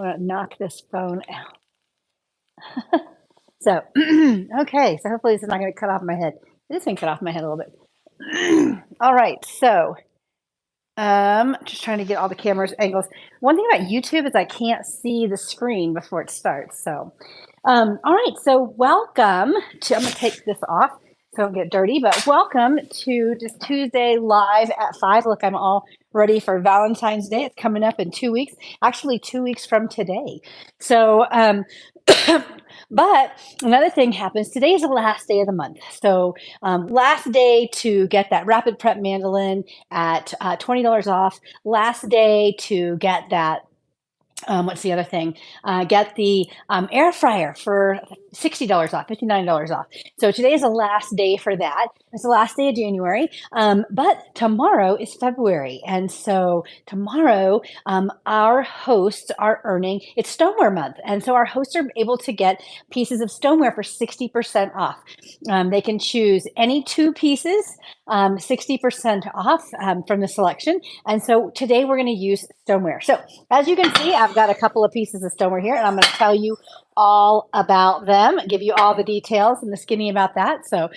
want to knock this phone out. So, okay. So hopefully this is not going to cut off my head. This thing cut off my head a little bit. All right. So, just trying to get all the cameras angles. One thing about YouTube is I can't see the screen before it starts. So, all right. So welcome to, I'm going to take this off so I don't get dirty, but welcome to this Tuesday live at 5. Look, I'm all ready for Valentine's Day. It's coming up in 2 weeks, actually 2 weeks from today. So, but another thing happens. Today is the last day of the month. So, last day to get that rapid prep mandolin at $20 off. Last day to get that. What's the other thing? Get the air fryer for $60 off, $59 off. So today is the last day for that. It's the last day of January. But tomorrow is February. And so tomorrow, our hosts are earning, it's stoneware month. And so our hosts are able to get pieces of stoneware for 60% off. They can choose any 2 pieces, 60% off from the selection. And so today we're going to use stoneware. So as you can see, I've got a couple of pieces of stoneware here, and I'm going to tell you all about them, give you all the details and the skinny about that. So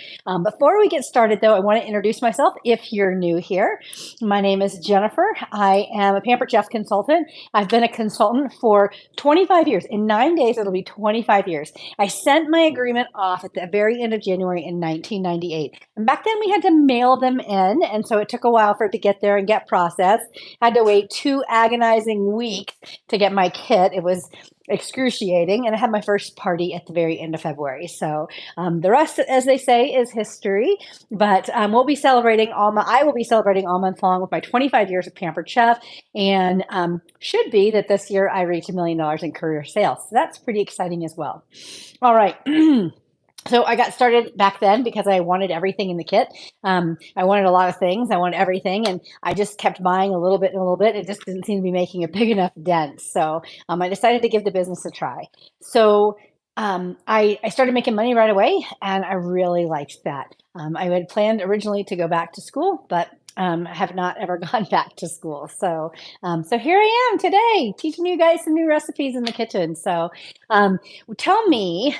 before we get started, though, I want to introduce myself if you're new here. My name is Jennifer. I am a Pampered Chef consultant. I've been a consultant for 25 years. In 9 days, it'll be 25 years. I sent my agreement off at the very end of January in 1998. And back then, we had to mail them in, and so it took a while for it to get there and get processed. I had to wait 2 agonizing weeks to get my kit. It was excruciating, and I had my first party at the very end of February. So the rest, as they say, is history. But we'll be celebrating I will be celebrating all month long with my 25 years of Pampered Chef, and should be that this year I reach $1 million in career sales. So that's pretty exciting as well. All right. So I got started back then because I wanted everything in the kit. I wanted a lot of things. I wanted everything. And I just kept buying a little bit and a little bit. It just didn't seem to be making a big enough dent. So I decided to give the business a try. So I started making money right away, and I really liked that. I had planned originally to go back to school, but have not ever gone back to school. So here I am today teaching you guys some new recipes in the kitchen. So tell me,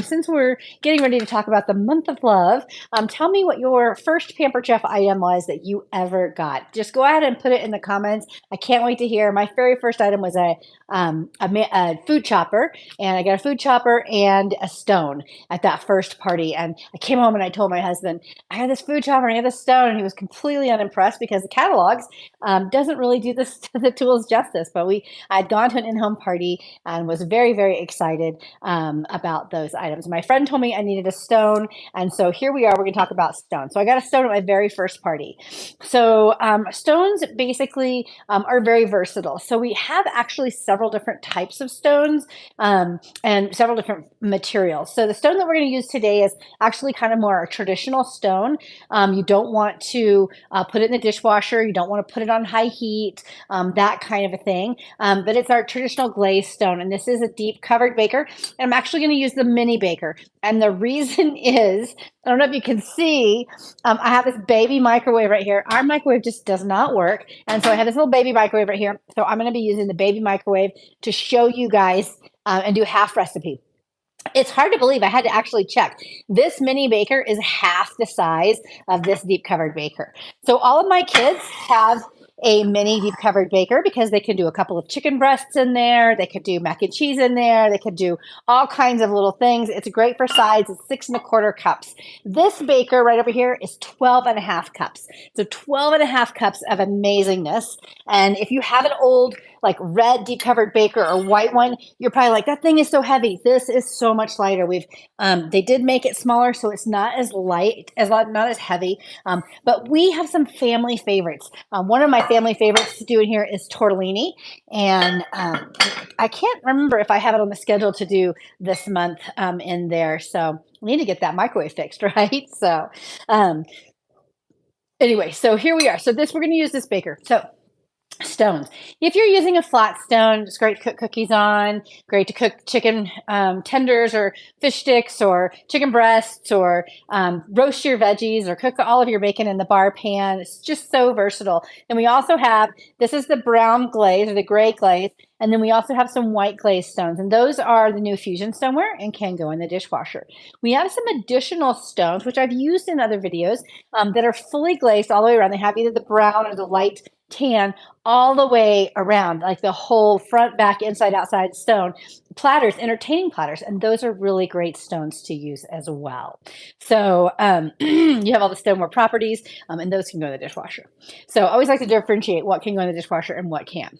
since we're getting ready to talk about the month of love, tell me what your first Pampered Chef item was that you ever got. Just go ahead and put it in the comments. I can't wait to hear. My very first item was a food chopper, and I got a food chopper and a stone at that first party. And I came home and I told my husband, I had this food chopper and I had this stone, and he was completely unimpressed because the catalogs doesn't really do the tools justice. But I had gone to an in-home party and was very, very excited about those items. My friend told me I needed a stone, and so here we are. We're going to talk about stones. So I got a stone at my very first party. So stones basically are very versatile. So we have actually several different types of stones and several different materials. So the stone that we're going to use today is actually kind of more a traditional stone. You don't want to put it in the dishwasher. You don't want to put it on high heat, that kind of a thing. But it's our traditional glazed stone. And this is a deep covered baker. And I'm actually going to use the mini baker. And the reason is, I don't know if you can see, I have this baby microwave right here. Our microwave just does not work. And so I have this little baby microwave right here. So I'm going to be using the baby microwave to show you guys and do half recipe. It's hard to believe I had to actually check. This mini baker is half the size of this deep covered baker. So all of my kids have a mini deep covered baker because they can do a couple of chicken breasts in there. They could do mac and cheese in there. They could do all kinds of little things. It's great for size. It's 6¼ cups. This baker right over here is 12½ cups. So 12½ cups of amazingness. And if you have an old like red deep covered baker or white one, you're probably like, that thing is so heavy. This is so much lighter. They did make it smaller, so it's not as light, not as heavy. But we have some family favorites. One of my family favorites to do in here is tortellini, and I can't remember if I have it on the schedule to do this month in there. So we need to get that microwave fixed, right? So anyway, so here we are. So we're going to use this baker. So stones. If you're using a flat stone, it's great to cook cookies on, great to cook chicken tenders or fish sticks or chicken breasts or roast your veggies or cook all of your bacon in the bar pan. It's just so versatile. And we also have, this is the brown glaze or the gray glaze. And then we also have some white glaze stones. And those are the new fusion stoneware and can go in the dishwasher. We have some additional stones, which I've used in other videos that are fully glazed all the way around. They have either the brown or the light tan all the way around, like the whole front, back, inside, outside stone platters, entertaining platters. And those are really great stones to use as well. So you have all the stoneware properties and those can go in the dishwasher. So I always like to differentiate what can go in the dishwasher and what can.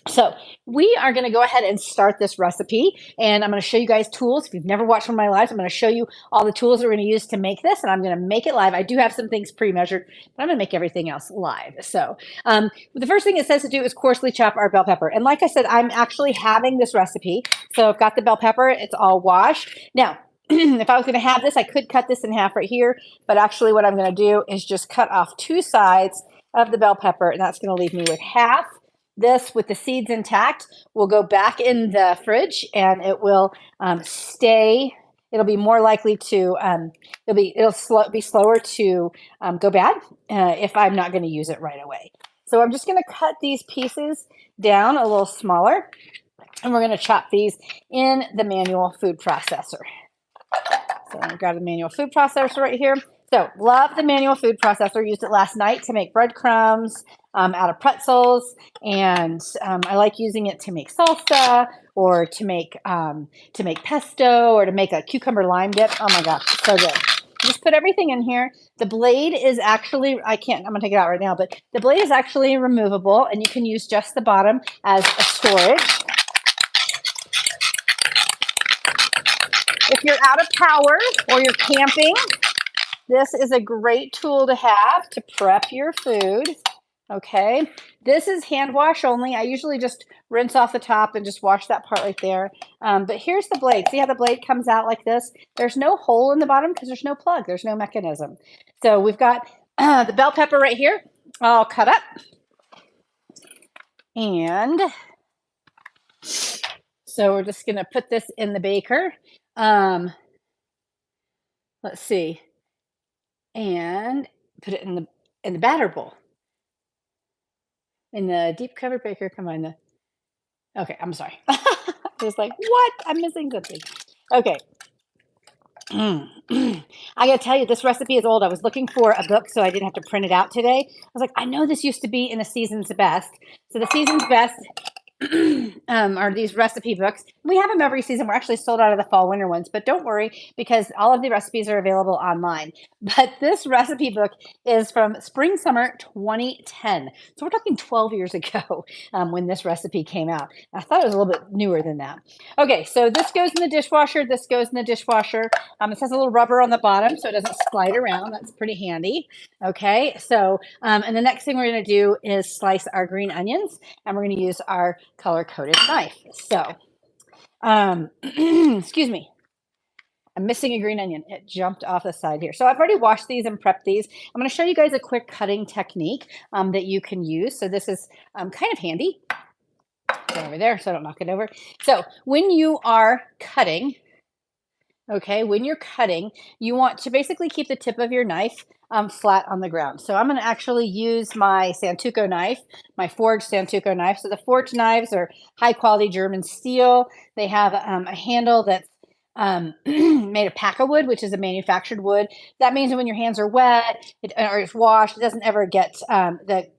So we are going to go ahead and start this recipe, and I'm going to show you guys tools. If you've never watched one of my lives, I'm going to show you all the tools that we're going to use to make this, and I'm going to make it live. I do have some things pre-measured, but I'm going to make everything else live. So the first thing it says to do is coarsely chop our bell pepper. And like I said, I'm actually having this recipe. So I've got the bell pepper. It's all washed. Now, if I was going to have this, I could cut this in half right here, but actually what I'm going to do is just cut off 2 sides of the bell pepper, and that's going to leave me with half. This, with the seeds intact, will go back in the fridge, and it will stay. It'll be more likely to. It'll be slower to go bad if I'm not going to use it right away. So I'm just going to cut these pieces down a little smaller, and we're going to chop these in the manual food processor. So I've got a manual food processor right here. So love the manual food processor. Used it last night to make breadcrumbs out of pretzels, and I like using it to make salsa or to make pesto or to make a cucumber lime dip. Oh my gosh, so good. Just put everything in here. The blade is actually, I'm gonna take it out right now, but the blade is actually removable, and you can use just the bottom as a storage. If you're out of power or you're camping, this is a great tool to have to prep your food. Okay, this is hand wash only. I usually just rinse off the top and just wash that part right there. But here's the blade. See how the blade comes out like this? There's no hole in the bottom because there's no plug. There's no mechanism. So we've got the bell pepper right here, all cut up. And so we're just going to put this in the baker. Let's see. And put it in the batter bowl. In the deep covered baker, combine okay, I'm sorry. I was like, what? I'm missing something. Okay. I gotta tell you, this recipe is old. I was looking for a book so I didn't have to print it out today. I was like, I know this used to be in a Season's Best. So the Season's Best are these recipe books. We have them every season. We're actually sold out of the fall winter ones, but don't worry because all of the recipes are available online. But this recipe book is from spring summer 2010. So we're talking 12 years ago when this recipe came out. I thought it was a little bit newer than that. Okay, so this goes in the dishwasher. This goes in the dishwasher. It has a little rubber on the bottom so it doesn't slide around. That's pretty handy. Okay, so and the next thing we're going to do is slice our green onions, and we're going to use our color-coded knife. So, excuse me. I'm missing a green onion. It jumped off the side here. So I've already washed these and prepped these. I'm going to show you guys a quick cutting technique that you can use. So this is kind of handy. Go over there so I don't knock it over. So when you are cutting, okay, when you're cutting, you want to basically keep the tip of your knife flat on the ground. So I'm going to actually use my Santoku knife, my forged Santoku knife. So the forged knives are high quality German steel. They have a handle that's made of paca wood, which is a manufactured wood. That means that when your hands are wet or it's washed, it doesn't ever get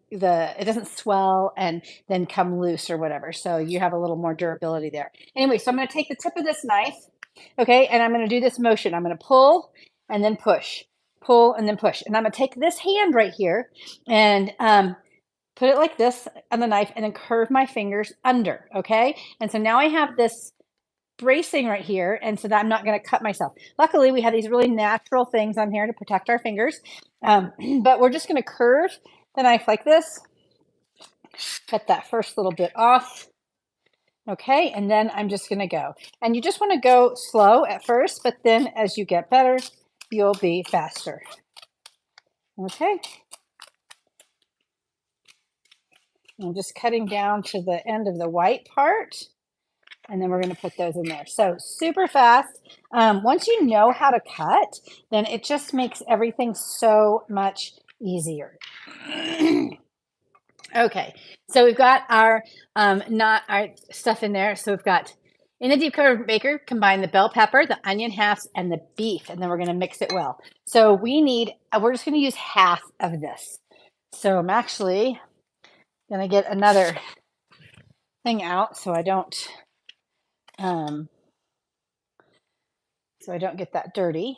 it doesn't swell and then come loose or whatever. So you have a little more durability there. Anyway, so I'm going to take the tip of this knife, okay, and I'm going to do this motion. I'm going to pull and then push, pull and then push. And I'm going to take this hand right here and put it like this on the knife and then curve my fingers under, okay? And so now I have this bracing right here, and so that I'm not going to cut myself. Luckily, we have these really natural things on here to protect our fingers, but we're just going to curve the knife like this, cut that first little bit off, okay, and then I'm just going to go. And you just want to go slow at first, but then as you get better, you'll be faster, okay? I'm just cutting down to the end of the white part, and then we're going to put those in there. So super fast. Once you know how to cut, then it just makes everything so much easier. Okay, so we've got our not our stuff in there. So we've got in the deep covered baker, combine the bell pepper, the onion halves, and the beef, and then we're going to mix it well. So we're just going to use half of this. So I'm actually going to get another thing out so I don't um, get that dirty.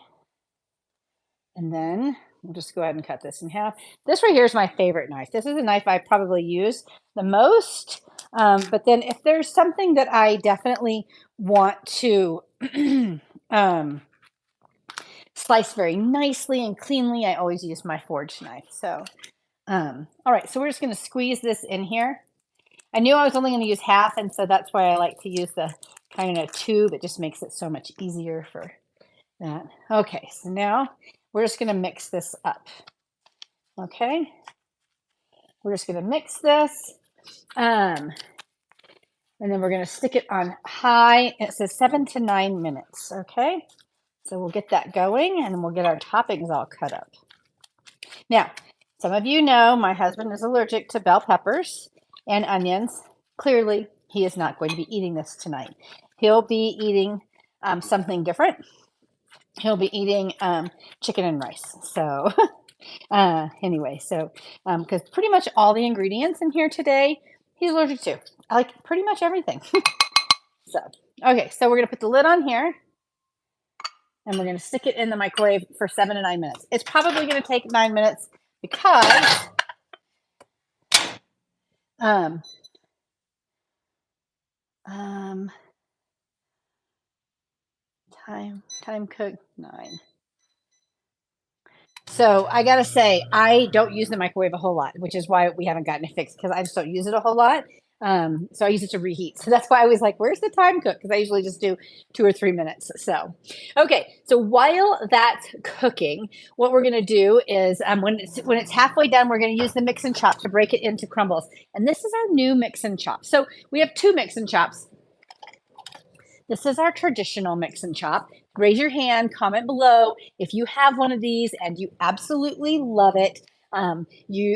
And then we'll just go ahead and cut this in half. This right here is my favorite knife. This is a knife I probably use the most. But then if there's something that I definitely want to slice very nicely and cleanly, I always use my forged knife. So, all right, so we're just going to squeeze this in here. I knew I was only going to use half, and so that's why I like to use the kind of tube. It just makes it so much easier for that. Okay, so now we're just going to mix this up. Okay, we're just going to mix this. And then we're going to stick it on high. It says 7 to 9 minutes. Okay, so we'll get that going, and then we'll get our toppings all cut up. Now, some of you know my husband is allergic to bell peppers and onions. Clearly, he is not going to be eating this tonight. He'll be eating something different. He'll be eating chicken and rice. So anyway, so because pretty much all the ingredients in here today, he's allergic to. I like pretty much everything. So, okay, so we're going to put the lid on here. And we're going to stick it in the microwave for 7 to 9 minutes. It's probably going to take 9 minutes because time cook 9. So I gotta say, I don't use the microwave a whole lot, which is why we haven't gotten it fixed because I just don't use it a whole lot. So I use it to reheat. So that's why I was like, "Where's the time cook?" Because I usually just do 2 or 3 minutes. So, okay. So while that's cooking, what we're gonna do is when it's halfway done, we're gonna use the mix and chop to break it into crumbles. And this is our new mix and chop. So we have 2 mix and chops. This is our traditional mix and chop. Raise your hand, comment below if you have one of these and you absolutely love it.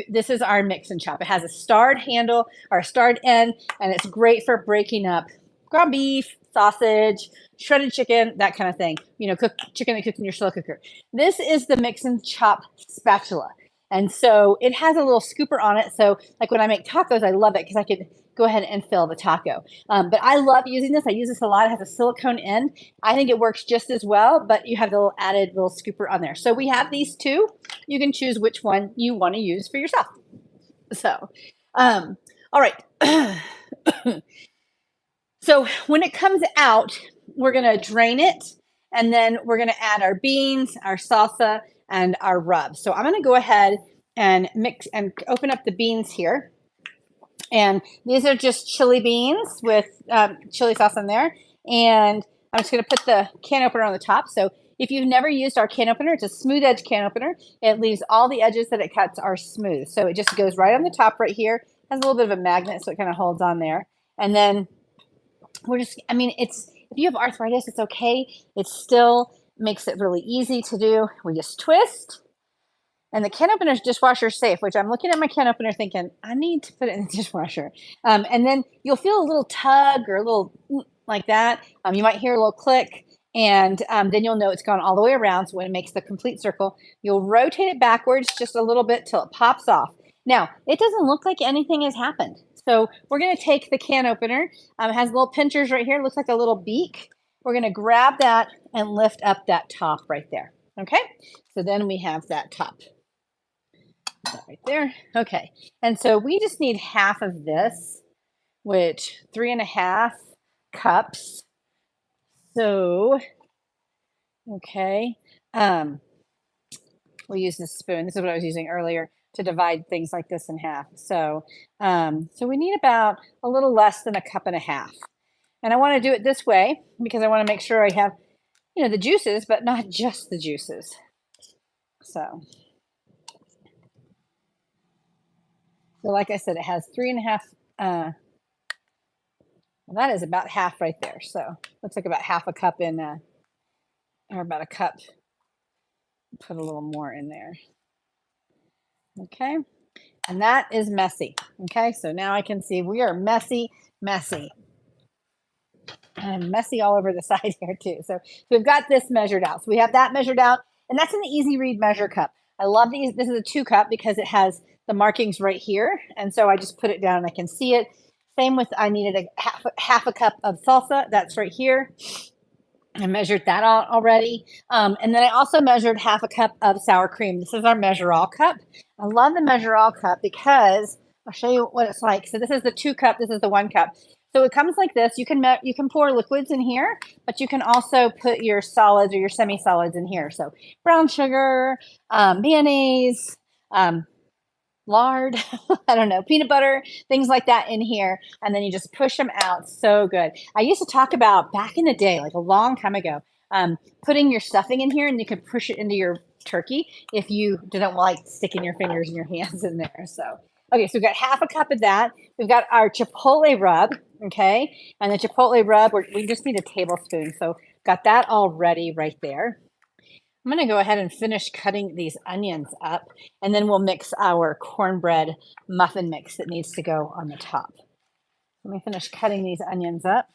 This is our mix and chop. It has a starred handle or a starred end, and it's great for breaking up ground beef, sausage, shredded chicken, that kind of thing. Cook chicken that cooks in your slow cooker. This is the mix and chop spatula. And so it has a little scooper on it. So like when I make tacos, I love it because I could go ahead and fill the taco. But I love using this. I use this a lot. It has a silicone end. I think it works just as well, but you have the little added little scooper on there. So we have these 2. You can choose which one you want to use for yourself. So, all right. So when it comes out, we're going to drain it, and then we're going to add our beans, our salsa, and our rub. So I'm going to go ahead and mix and open up the beans here. And these are just chili beans with chili sauce in there. And I'm just going to put the can opener on the top. So if you've never used our can opener, it's a smooth edge can opener. It leaves all the edges that it cuts are smooth. So it just goes right on the top right here. Has a little bit of a magnet, so it kind of holds on there. And then if you have arthritis, it's okay. It still makes it really easy to do. We just twist. And the can opener is dishwasher safe, which I'm looking at my can opener thinking, I need to put it in the dishwasher. And then you'll feel a little tug or a little like that. You might hear a little click, and then you'll know it's gone all the way around. So when it makes the complete circle, you'll rotate it backwards just a little bit till it pops off. Now, it doesn't look like anything has happened. So we're going to take the can opener. It has little pinchers right here. It looks like a little beak. We're going to grab that and lift up that top right there. Okay, so then we have that top. Right there. Okay. And so we just need half of this, which 3.5 cups. So, okay. We'll use this spoon. This is what I was using earlier to divide things like this in half. So, so we need about a little less than 1.5 cups. And I want to do it this way because I want to make sure I have, the juices, but not just the juices. So. So like I said, it has 3.5, well, that is about half right there. So looks like about half a cup in, or about a cup. Put a little more in there. Okay. And that is messy. Okay. So now I can see we are messy, messy. And messy all over the side here too. So we've got this measured out. So we have that measured out, and that's an easy read measure cup. I love these. This is a 2 cup because it has the markings right here. And so I just put it down and I can see it. Same with, I needed a half a cup of salsa. That's right here. I measured that out already. And then I also measured half a cup of sour cream. This is our measure all cup. I love the measure all cup because I'll show you what it's like. So this is the 2 cup. This is the 1 cup. So it comes like this. You can pour liquids in here, but you can also put your solids or your semi-solids in here. So brown sugar, mayonnaise, lard, I don't know, peanut butter, things like that in here. And then you just push them out. So good. I used to talk about back in the day, like a long time ago, putting your stuffing in here and you could push it into your turkey if you didn't like sticking your fingers and your hands in there. So, okay, so we've got half a cup of that. We've got our Chipotle rub, okay? And the Chipotle rub, we just need a tablespoon. So got that all ready right there. I'm going to go ahead and finish cutting these onions up, and then we'll mix our cornbread muffin mix that needs to go on the top. Let me finish cutting these onions up,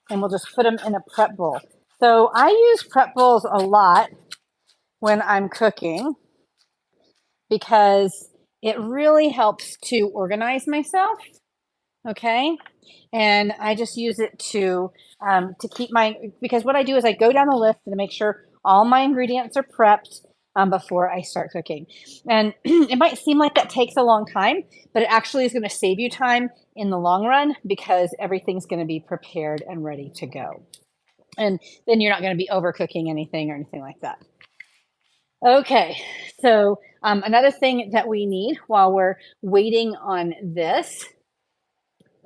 and we'll just put them in a prep bowl. So I use prep bowls a lot when I'm cooking because it really helps to organize myself, okay? And I just use it to keep because what I do is I go down the list to make sure all my ingredients are prepped before I start cooking. And it might seem like that takes a long time, but it actually is going to save you time in the long run because everything's going to be prepared and ready to go. And then you're not going to be overcooking anything or anything like that. Okay, so another thing that we need while we're waiting on this.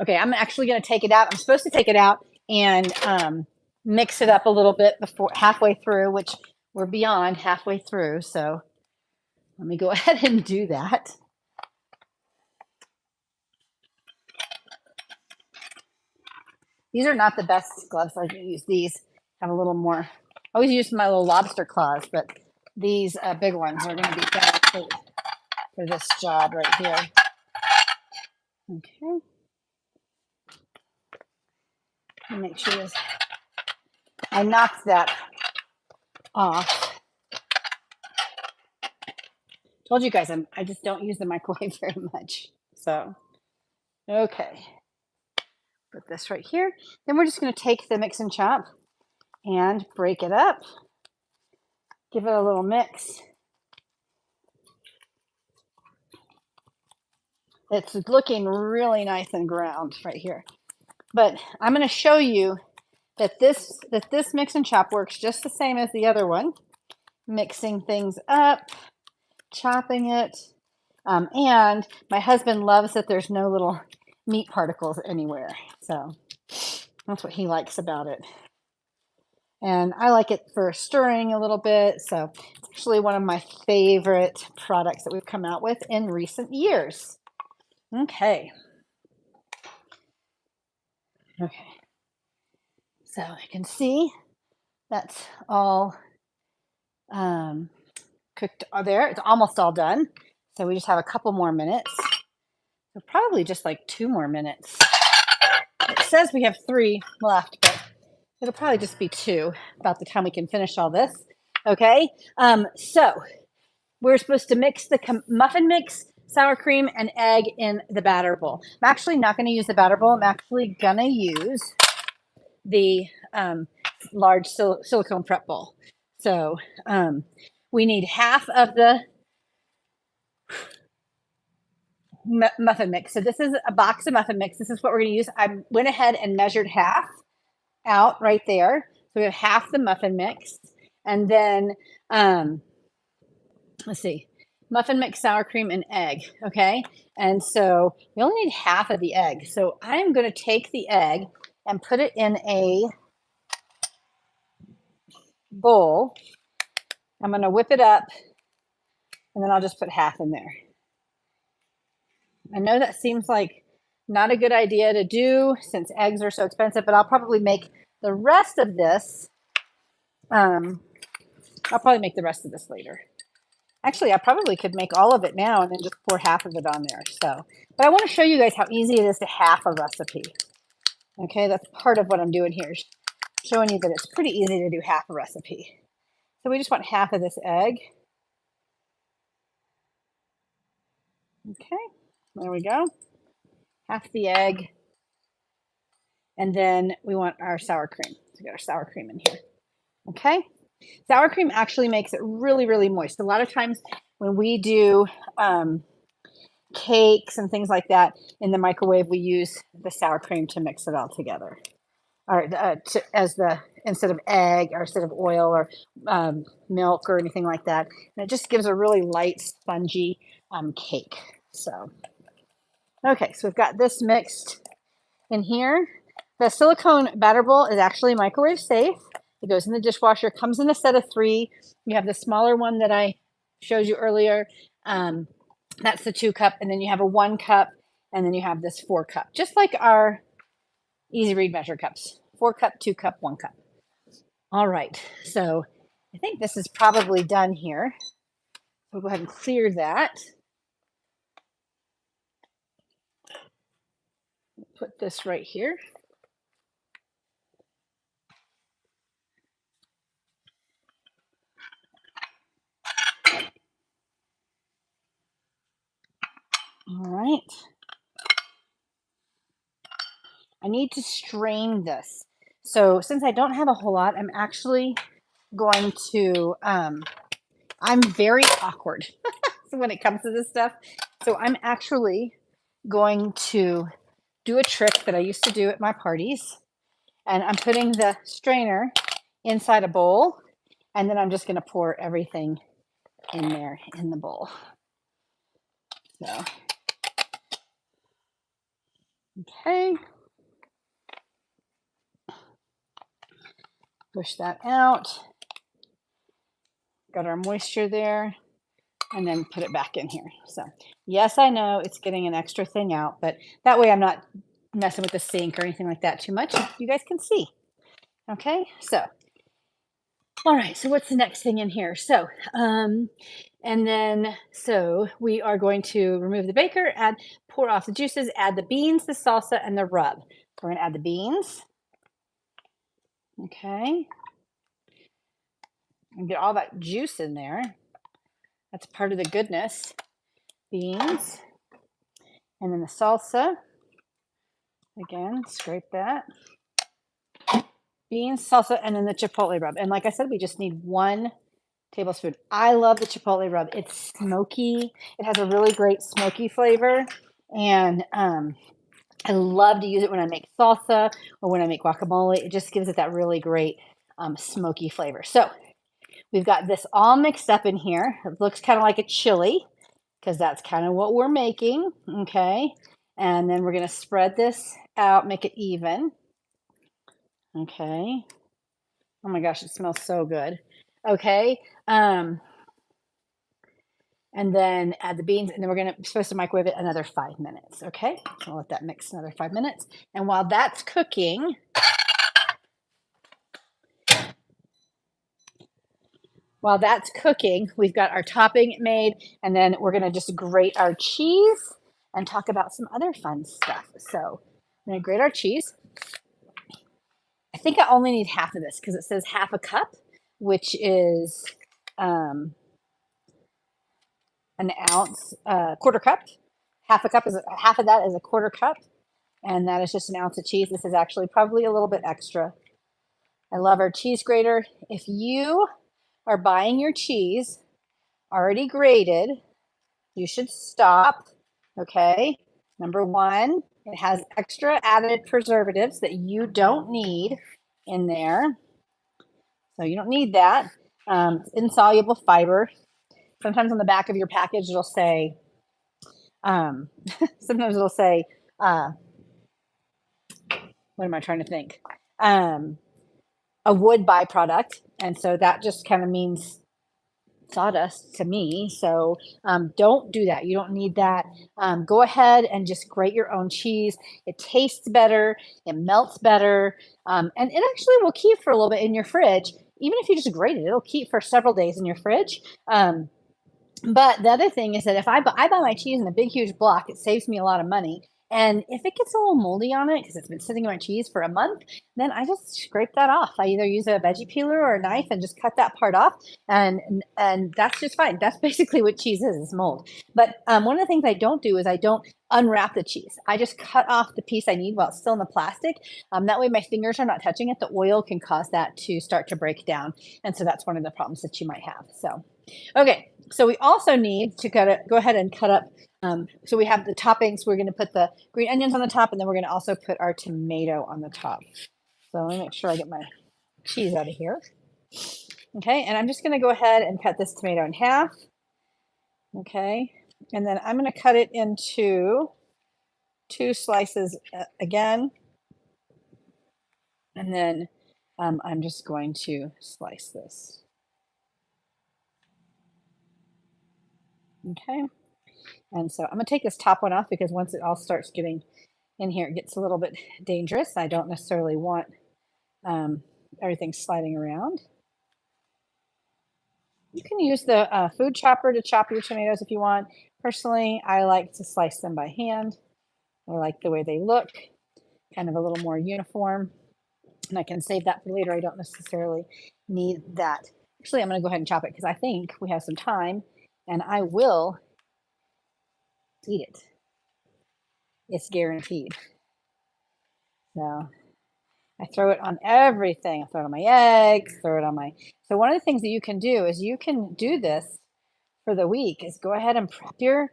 Okay, I'm actually going to take it out. I'm supposed to take it out and mix it up a little bit before halfway through, which we're beyond halfway through. So let me go ahead and do that. These are not the best gloves. I use these, have a little more. I always use my little lobster claws, but these big ones are going to be better for this job right here. Okay. Let me make sure this. I knocked that off. Told you guys I just don't use the microwave very much. So, okay. Put this right here. Then we're just going to take the mix and chop and break it up. Give it a little mix. It's looking really nice and ground right here. But I'm going to show you that this mix and chop works just the same as the other one. Mixing things up, chopping it. And my husband loves that there's no little meat particles anywhere. So that's what he likes about it. And I like it for stirring a little bit. So it's actually one of my favorite products that we've come out with in recent years. Okay. Okay. So I can see that's all cooked there. It's almost all done. So we just have a couple more minutes. So probably just like 2 more minutes. It says we have 3 left, but it'll probably just be 2 about the time we can finish all this. Okay. So we're supposed to mix the muffin mix, sour cream, and egg in the batter bowl. I'm actually not going to use the batter bowl. I'm actually going to use the large silicone prep bowl. So we need half of the muffin mix. So this is a box of muffin mix. This is what we're going to use. I went ahead and measured half out right there. So we have half the muffin mix. And then, let's see, muffin mix, sour cream, and egg. Okay. And so we only need half of the egg. So I'm going to take the egg and put it in a bowl. I'm going to whip it up and then I'll just put half in there. I know that seems like not a good idea to do since eggs are so expensive, but I'll probably make the rest of this. I'll probably make the rest of this later. Actually, I probably could make all of it now and then just pour half of it on there. So, but I want to show you guys how easy it is to half a recipe. Okay, that's part of what I'm doing here, showing you that it's pretty easy to do half a recipe. So we just want half of this egg. Okay, there we go. Half the egg. And then we want our sour cream. So we got our sour cream in here. Okay. Sour cream actually makes it really, really moist. A lot of times when we do cakes and things like that in the microwave, we use the sour cream to mix it all together. Or instead of egg or instead of oil or milk or anything like that. And it just gives a really light, spongy cake. So, okay, so we've got this mixed in here. The silicone batter bowl is actually microwave safe. It goes in the dishwasher, comes in a set of 3. You have the smaller one that I showed you earlier. That's the 2 cup, and then you have a 1 cup, and then you have this 4 cup, just like our Easy Read measure cups. 4 cup, 2 cup, 1 cup. All right, so I think this is probably done here. We'll go ahead and clear that. Put this right here. All right. I need to strain this. So since I don't have a whole lot, I'm actually going to, I'm very awkward when it comes to this stuff. So I'm actually going to do a trick that I used to do at my parties. And I'm putting the strainer inside a bowl. And then I'm just going to pour everything in there in the bowl. So, okay. Push that out. Got our moisture there. And then put it back in here. So, yes, I know it's getting an extra thing out, but that way I'm not messing with the sink or anything like that too much. You guys can see. Okay, so, all right, so what's the next thing in here? So, and then, so we are going to remove the baker, pour off the juices, add the beans, the salsa, and the rub. We're going to add the beans. Okay. And get all that juice in there. That's part of the goodness. Beans. And then the salsa. Again, scrape that. Beans, salsa, and then the chipotle rub. And like I said, we just need 1 tablespoon. I love the chipotle rub. It's smoky. It has a really great smoky flavor. And I love to use it when I make salsa or when I make guacamole. It just gives it that really great smoky flavor. So we've got this all mixed up in here. It looks kind of like a chili because that's kind of what we're making. Okay. And then we're going to spread this out, make it even. Okay. Oh my gosh, it smells so good. Okay. And then add the beans, and then we're supposed to microwave it another 5 minutes. Okay. So I'll let that mix another 5 minutes. And while that's cooking, we've got our topping made, and then we're going to just grate our cheese and talk about some other fun stuff. So I'm going to grate our cheese. I think I only need half of this because it says half a cup, which is an ounce, quarter cup. Half of that is a quarter cup, and that is just an ounce of cheese. This is actually probably a little bit extra. I love our cheese grater. If you are buying your cheese already grated, you should stop. Okay. Number 1, it has extra added preservatives that you don't need in there. So you don't need that. Insoluble fiber. Sometimes on the back of your package, it'll say, sometimes it'll say, what am I trying to think? A wood byproduct. And so that just kind of means sawdust to me. So don't do that. You don't need that. Go ahead and just grate your own cheese. It tastes better, it melts better, and it actually will keep for a little bit in your fridge. Even if you just grate it, it'll keep for several days in your fridge. But the other thing is that if I buy my cheese in a big, huge block, it saves me a lot of money. And if it gets a little moldy on it because it's been sitting in my cheese for a month, then I just scrape that off. I either use a veggie peeler or a knife and just cut that part off, and that's just fine. That's basically what cheese is mold. But one of the things I don't do is I don't unwrap the cheese. I just cut off the piece I need while it's still in the plastic. That way my fingers are not touching it. The oil can cause that to start to break down, and so that's one of the problems that you might have. So. Okay, so we also need to go ahead and cut up. So we have the toppings. We're going to put the green onions on the top, and then we're going to also put our tomato on the top. So let me make sure I get my cheese out of here. Okay, and I'm just going to go ahead and cut this tomato in half. Okay, and then I'm going to cut it into 2 slices again. And then I'm just going to slice this. Okay, and so I'm gonna take this top one off because once it all starts getting in here, it gets a little bit dangerous. I don't necessarily want everything sliding around. You can use the food chopper to chop your tomatoes if you want. Personally, I like to slice them by hand. I like the way they look, kind of a little more uniform. And I can save that for later. I don't necessarily need that. Actually, I'm gonna go ahead and chop it because I think we have some time and I will eat it. It's guaranteed. So I throw it on everything. I throw it on my eggs, throw it on my. So one of the things that you can do is you can do this for the week is go ahead and cut your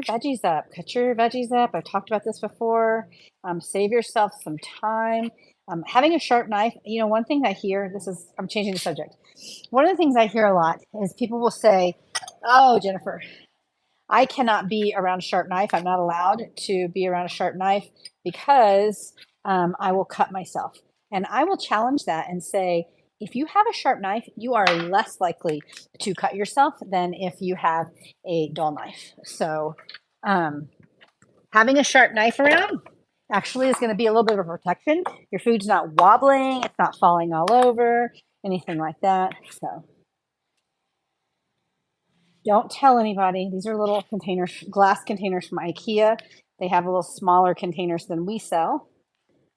veggies up. Cut your veggies up. I've talked about this before. Save yourself some time. Having a sharp knife, you know, one thing I hear, I'm changing the subject. One of the things I hear a lot is people will say, oh, Jennifer, I cannot be around a sharp knife. I'm not allowed to be around a sharp knife because I will cut myself. And I will challenge that and say, if you have a sharp knife, you are less likely to cut yourself than if you have a dull knife. So having a sharp knife around actually is going to be a little bit of a protection. Your food's not wobbling, it's not falling all over, anything like that. So don't tell anybody. These are little containers, glass containers from IKEA. They have a little smaller containers than we sell.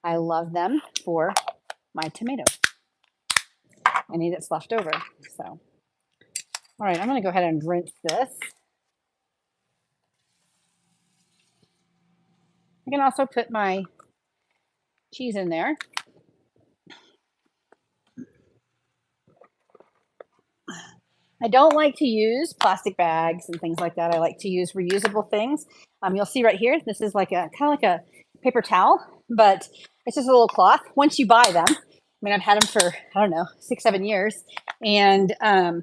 I love them for my tomatoes. Any that's left over. So, all right, I'm going to go ahead and rinse this. I can also put my cheese in there. I don't like to use plastic bags and things like that. I like to use reusable things. You'll see right here, this is like kind of like a paper towel, but it's just a little cloth. Once you buy them, I mean, I've had them for, I don't know, 6, 7 years. And I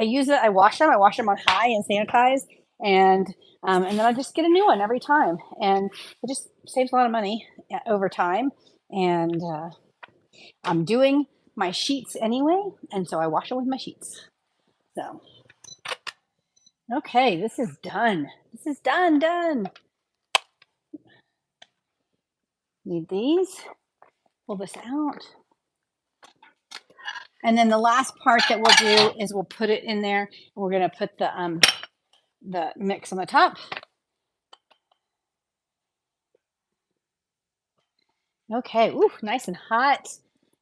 use it, I wash them on high and sanitize. And then I just get a new one every time. And it just saves a lot of money over time. And I'm doing my sheets anyway, and so I wash them with my sheets. So, okay, this is done. This is done. Need these. Pull this out. And then the last part that we'll do is we'll put it in there. We're gonna put the mix on the top. Okay, ooh, nice and hot.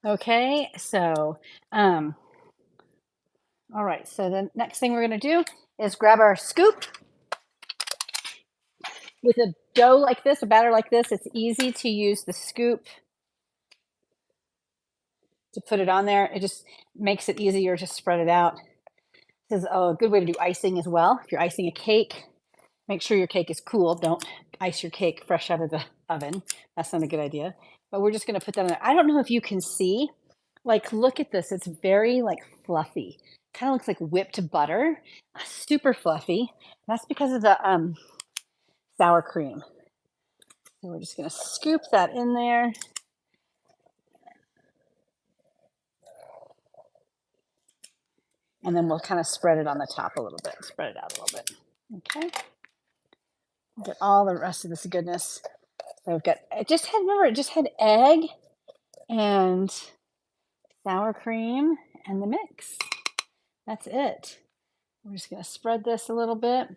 Okay, so all right, so the next thing we're gonna do is grab our scoop. With a dough like this, a batter like this, it's easy to use the scoop to put it on there. It just makes it easier to spread it out. This is a good way to do icing as well. If you're icing a cake, make sure your cake is cool. Don't ice your cake fresh out of the oven. That's not a good idea. But we're just going to put that in there. I don't know if you can see, like, look at this. It's very like fluffy. Kind of looks like whipped butter, super fluffy. That's because of the sour cream. So we're just going to scoop that in there. And then we'll kind of spread it on the top a little bit, spread it out a little bit. Okay. Get all the rest of this goodness. So I've got, remember, it just had egg and sour cream and the mix. That's it. We're just going to spread this a little bit.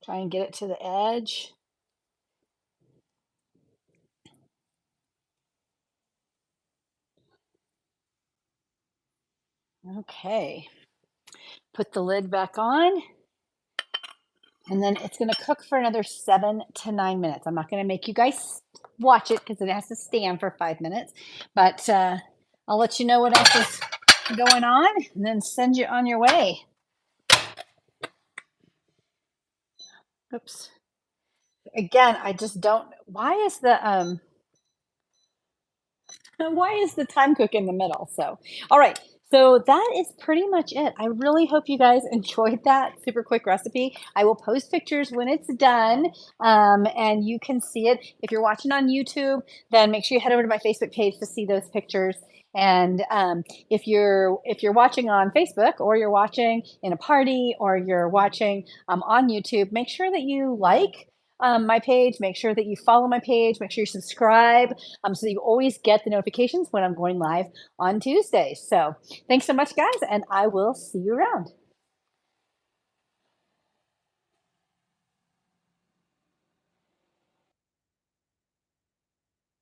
Try and get it to the edge. Okay. Put the lid back on. And then it's going to cook for another 7 to 9 minutes. I'm not going to make you guys watch it because it has to stand for 5 minutes. But I'll let you know what else is going on and then send you on your way. Oops. Again, I just don't. Why is the time cook in the middle? So, all right. So that is pretty much it. I really hope you guys enjoyed that super quick recipe. I will post pictures when it's done, and you can see it. If you're watching on YouTube, then make sure you head over to my Facebook page to see those pictures. And if you're watching on Facebook, or you're watching in a party, or you're watching on YouTube, make sure that you like my page. Make sure that you follow my page. Make sure you subscribe so that you always get the notifications when I'm going live on Tuesdays. So thanks so much, guys, and I will see you around.